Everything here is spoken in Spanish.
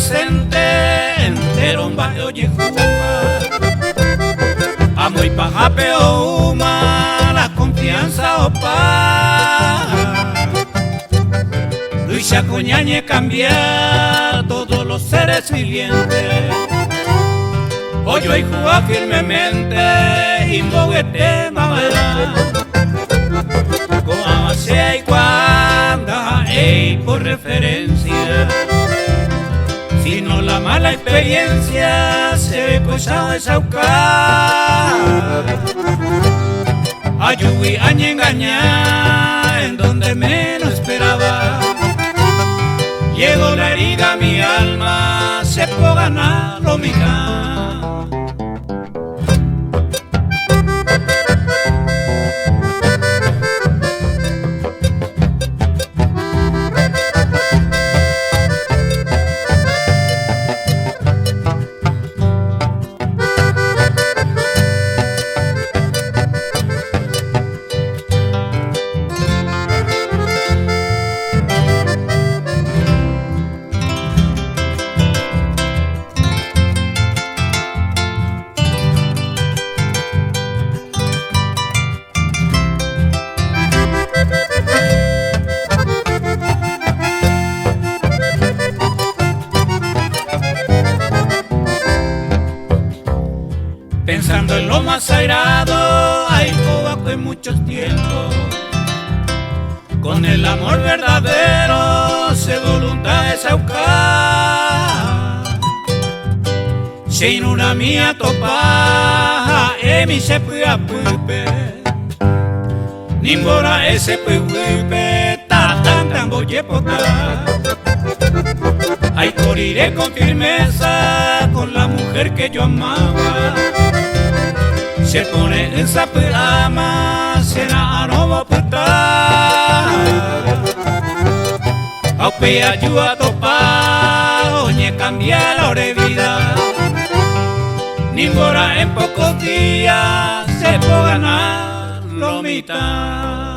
presente, entero un barrio oye amo y pajapeo uma, la confianza opa. Luisa coñañe cambiar todos los seres vivientes. Hoy yo juega firmemente, imboguete mavera. Con avance y cuanda, por referencia. Si no la mala experiencia se ve cosa de saucar. Ayuí a engañar en donde menos esperaba. Llegó la herida a mi alma, se puede ganar lo mija. Pensando en lo más sagrado, hay cobaco en muchos tiempos. Con el amor verdadero se voluntad de saucar. Sin una mía topa, mi se puede apupe. Nimbora ese puipe, ta tan tan boye poca. Ay, moriré con firmeza con la mujer que yo amaba. Se pone en esa pelama, será a no puta. Aupe ayuda a topar, oye cambia la hora de vida. Nimbora en pocos días se puede ganar lo mitad.